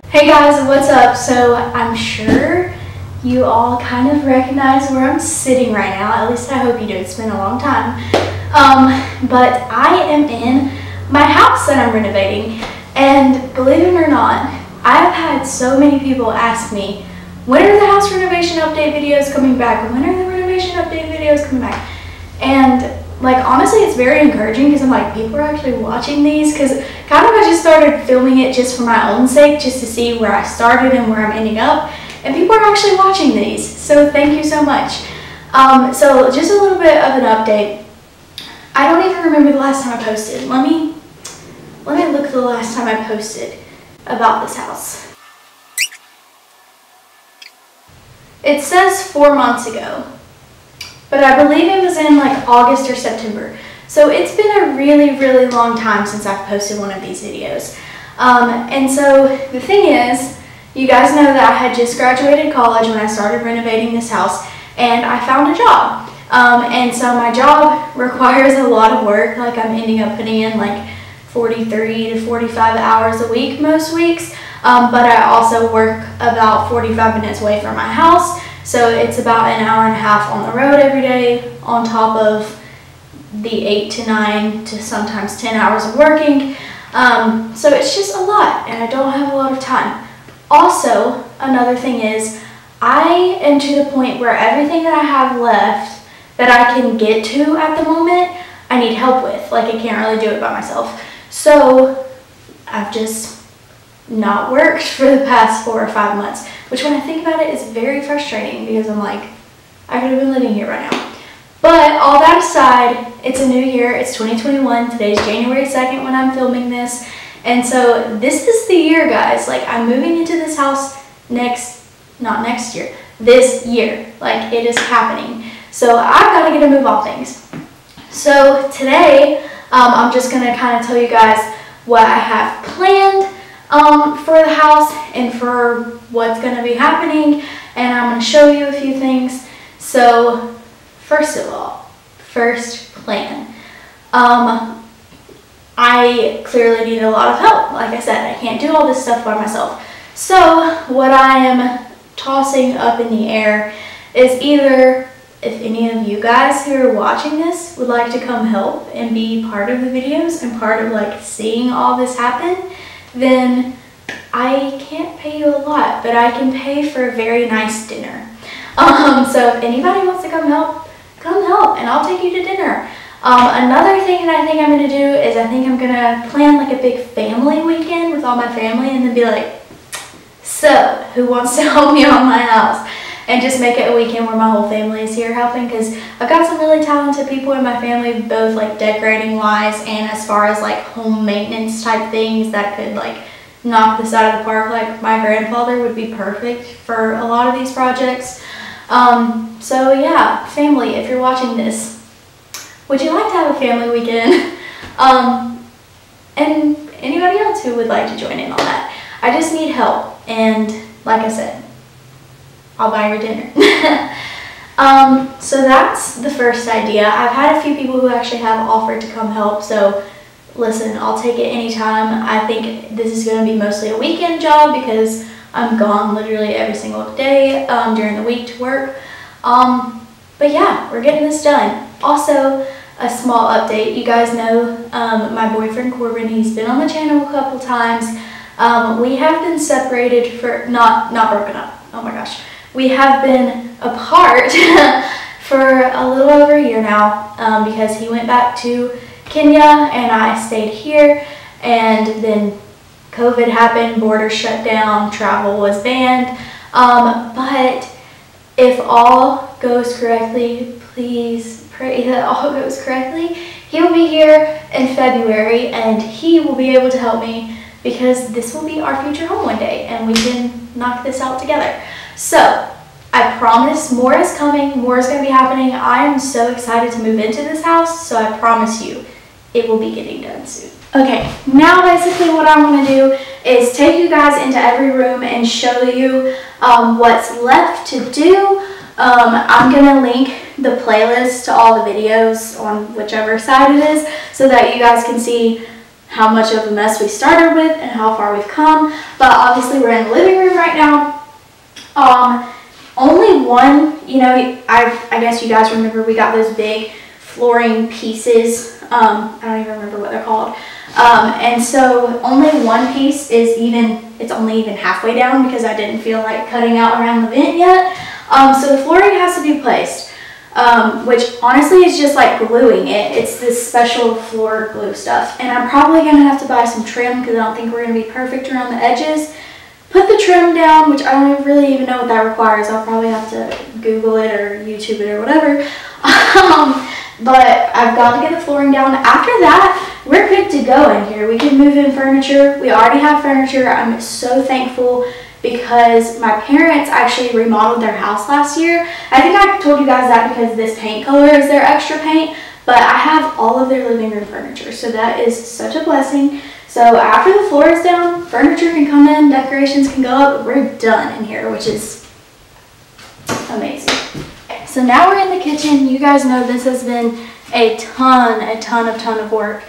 Hey guys, what's up? So I'm sure you all kind of recognize where I'm sitting right now. At least I hope you do. It's been a long time. But I am in my house that I'm renovating. And believe it or not, I've had so many people ask me, when are the house renovation update videos coming back? When are the renovation update videos coming back? And like, honestly, it's very encouraging because I'm like, people are actually watching these, because kind of I just started filming it just for my own sake, just to see where I started and where I'm ending up. And people are actually watching these, so thank you so much. So just a little bit of an update. I don't even remember the last time I posted. Let me look at the last time I posted about this house. It says 4 months ago, but I believe it was in like August or September. So it's been a really, really long time since I've posted one of these videos. And so the thing is, you guys know that I had just graduated college when I started renovating this house, and I found a job. And so my job requires a lot of work. Like, I'm ending up putting in like 43 to 45 hours a week most weeks. But I also work about 45 minutes away from my house. So it's about an hour and a half on the road every day, on top of the 8 to 9 to sometimes 10 hours of working. So it's just a lot, and I don't have a lot of time. Also, another thing is, I am to the point where everything that I have left that I can get to at the moment, I need help with. Like, I can't really do it by myself. So I've just not worked for the past 4 or 5 months, which when I think about it is very frustrating, because I'm like, I could have been living here right now. But all that aside, it's a new year, it's 2021, today's January 2nd when I'm filming this. And so this is the year, guys. Like, I'm moving into this house this year. Like, it is happening. So I've got to get a move on things. So today, I'm just going to kind of tell you guys what I have planned for the house and for what's going to be happening. And I'm going to show you a few things. So first of all, first plan. I clearly need a lot of help. Like I said, I can't do all this stuff by myself. So what I am tossing up in the air is either, if any of you guys who are watching this would like to come help and be part of the videos and part of like seeing all this happen, then I can't pay you a lot, but I can pay for a very nice dinner. So if anybody wants to come help and I'll take you to dinner. Another thing that I think I'm going to do is I think I'm going to plan like a big family weekend with all my family, and then be like, so who wants to help me on my house? And just make it a weekend where my whole family is here helping, because I've got some really talented people in my family, both like decorating wise and as far as like home maintenance type things that could like knock this out of the park. Like, my grandfather would be perfect for a lot of these projects. So yeah, family, if you're watching this, would you like to have a family weekend? And anybody else who would like to join in on that. I just need help, and like I said, I'll buy your dinner. So that's the first idea. I've had a few people who actually have offered to come help, so listen, I'll take it anytime. I think this is going to be mostly a weekend job because I'm gone literally every single day during the week to work. But yeah, we're getting this done. Also, a small update. You guys know my boyfriend Corbin, he's been on the channel a couple times. We have been separated for, not broken up, oh my gosh. We have been apart for a little over a year now because he went back to Kenya and I stayed here, and then COVID happened, borders shut down, travel was banned. But if all goes correctly, please pray that all goes correctly, he'll be here in February and he will be able to help me, because this will be our future home one day and we can knock this out together. So I promise more is coming, more is going to be happening. I am so excited to move into this house, so I promise you, it will be getting done soon. Okay, now basically what I want to do is take you guys into every room and show you what's left to do. I'm going to link the playlist to all the videos on whichever side it is so that you guys can see how much of a mess we started with and how far we've come. But obviously we're in the living room right now. Only one, you know, I guess you guys remember we got those big flooring pieces. I don't even remember what they're called. And so only one piece is it's only even halfway down because I didn't feel like cutting out around the vent yet. So the flooring has to be placed, which honestly is just like gluing it. It's this special floor glue stuff. And I'm probably going to have to buy some trim because I don't think we're going to be perfect around the edges. Put the trim down, which I don't really even know what that requires. I'll probably have to Google it or YouTube it or whatever. But I've got to get the flooring down. After that, we're good to go in here. We can move in furniture. We already have furniture. I'm so thankful because my parents actually remodeled their house last year. I think I told you guys that because this paint color is their extra paint, but I have all of their living room furniture, so that is such a blessing. So after the floor is down, furniture can come in, decorations can go up, we're done in here, which is amazing. So now we're in the kitchen. You guys know this has been a ton of work.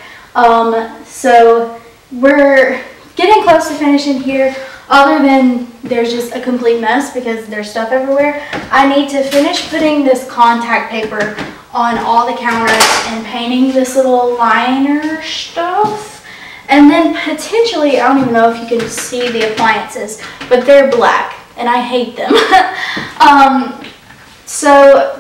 So we're getting close to finishing here, other than there's just a complete mess because there's stuff everywhere. I need to finish putting this contact paper on all the counters and painting this little liner stuff. And then potentially, I don't even know if you can see the appliances, but they're black and I hate them.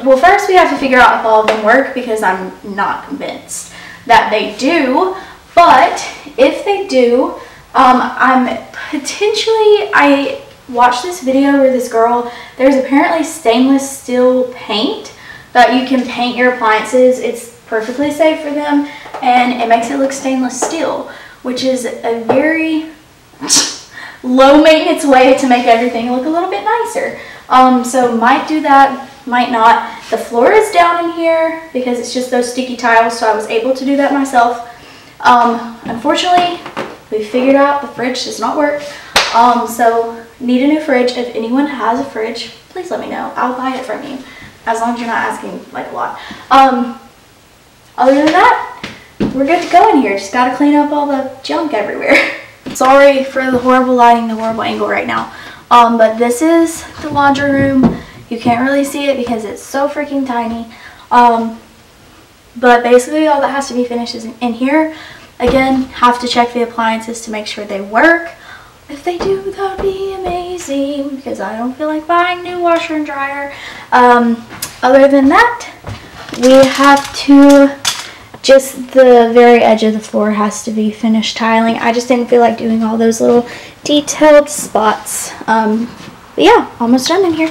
Well, first we have to figure out if all of them work because I'm not convinced that they do. But if they do, I watched this video where this girl, there's apparently stainless steel paint that you can paint your appliances. It's perfectly safe for them and it makes it look stainless steel, which is a very low maintenance way to make everything look a little bit nicer. So might do that, might not. The floor is down in here because it's just those sticky tiles, so I was able to do that myself. Unfortunately, we figured out the fridge does not work. So need a new fridge. If anyone has a fridge, please let me know. I'll buy it from you, as long as you're not asking like a lot. Other than that, we're good to go in here. Just gotta clean up all the junk everywhere. Sorry for the horrible lighting, the horrible angle right now. But this is the laundry room. You can't really see it because it's so freaking tiny. But basically all that has to be finished is in here. Again, have to check the appliances to make sure they work. If they do, that would be amazing because I don't feel like buying new washer and dryer. Other than that, we have to, just the very edge of the floor has to be finished tiling. I just didn't feel like doing all those little detailed spots. But yeah, almost done in here.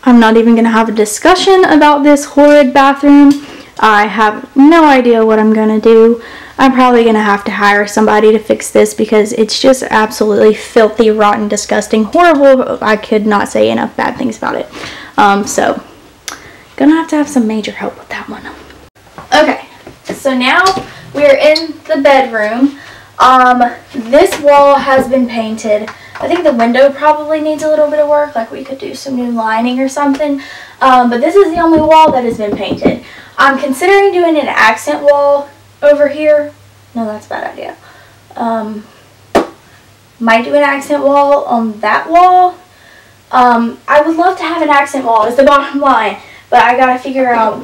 I'm not even going to have a discussion about this horrid bathroom. I have no idea what I'm going to do. I'm probably going to have to hire somebody to fix this because it's just absolutely filthy, rotten, disgusting, horrible. I could not say enough bad things about it. So, gonna have some major help with that one. Okay, so now we're in the bedroom. This wall has been painted. I think the window probably needs a little bit of work, like we could do some new lining or something. But this is the only wall that has been painted. I'm considering doing an accent wall over here. No, that's a bad idea. Might do an accent wall on that wall. I would love to have an accent wall is the bottom line, but I gotta figure out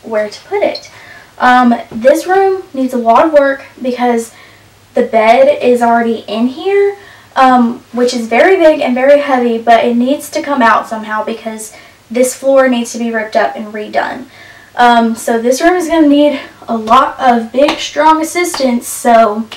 where to put it. This room needs a lot of work because the bed is already in here, which is very big and very heavy, but it needs to come out somehow because this floor needs to be ripped up and redone. So this room is going to need a lot of big, strong assistance, so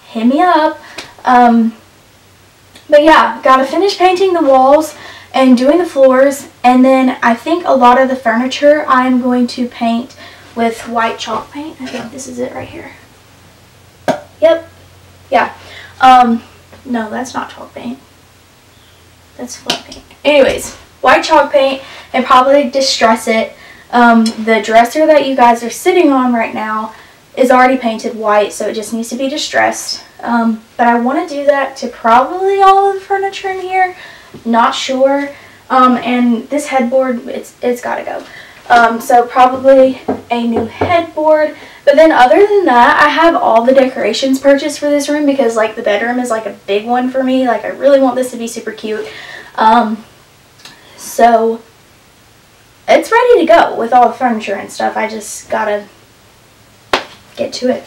hit me up. But yeah, got to finish painting the walls and doing the floors, and then I think a lot of the furniture I'm going to paint with white chalk paint. I think this is it right here. Yep. Yeah. No, that's not chalk paint. That's flat paint. Anyways, white chalk paint and probably distress it. The dresser that you guys are sitting on right now is already painted white, so it just needs to be distressed. But I want to do that to probably all of the furniture in here. Not sure. And this headboard, it's got to go. So probably a new headboard. But then other than that, I have all the decorations purchased for this room because like the bedroom is like a big one for me. Like I really want this to be super cute. So it's ready to go with all the furniture and stuff. I just gotta get to it.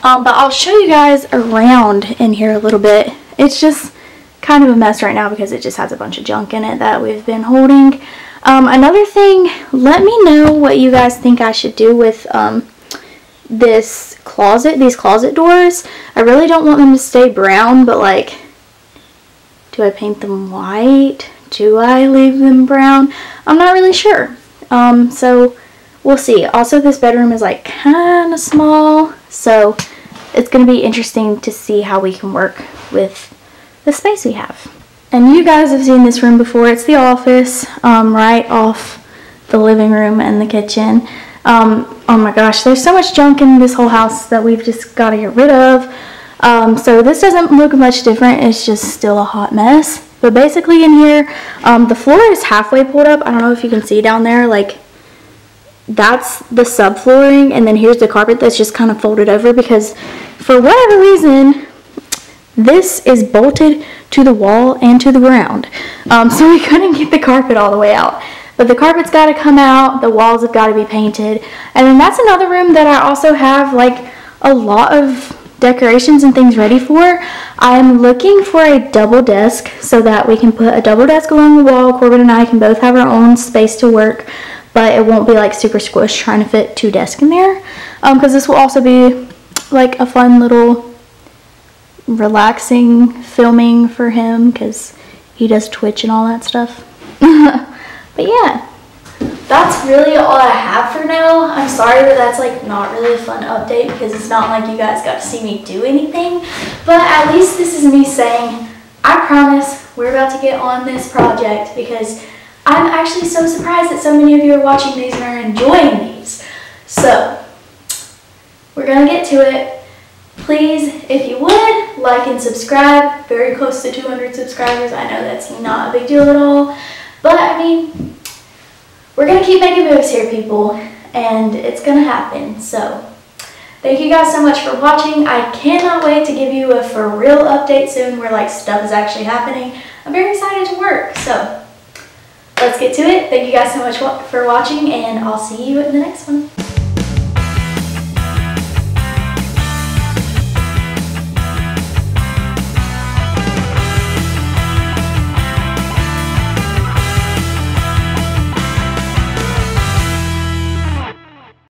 But I'll show you guys around in here a little bit. It's just kind of a mess right now because it just has a bunch of junk in it that we've been holding. Another thing, let me know what you guys think I should do with these closet doors. I really don't want them to stay brown, but like, do I paint them white? Do I leave them brown? I'm not really sure. So we'll see. Also, this bedroom is like kind of small, so it's going to be interesting to see how we can work with the space we have. And you guys have seen this room before. It's the office, right off the living room and the kitchen. Oh my gosh, there's so much junk in this whole house that we've just got to get rid of. So this doesn't look much different. It's just still a hot mess. But basically in here, the floor is halfway pulled up. I don't know if you can see down there, like that's the subflooring, and then here's the carpet that's just kind of folded over because for whatever reason, this is bolted to the wall and to the ground. So we couldn't get the carpet all the way out. But the carpet's got to come out, the walls have got to be painted. And then that's another room that I also have like a lot of decorations and things ready for. I'm looking for a double desk so that we can put a double desk along the wall. Corbin and I can both have our own space to work, but it won't be like super squished trying to fit 2 desks in there. Because this will also be like a fun little relaxing filming for him because he does Twitch and all that stuff. But yeah, that's really all I have for now. I'm sorry that that's like not really a fun update because it's not like you guys got to see me do anything, but at least this is me saying I promise we're about to get on this project because I'm actually so surprised that so many of you are watching these and are enjoying these. So we're gonna get to it. Please, if you would, like and subscribe. Very close to 200 subscribers. I know that's not a big deal at all, but I mean, we're gonna keep making moves here, people, and it's gonna happen. So thank you guys so much for watching. I cannot wait to give you a for real update soon where like stuff is actually happening. I'm very excited to work. So let's get to it. Thank you guys so much for watching, and I'll see you in the next one.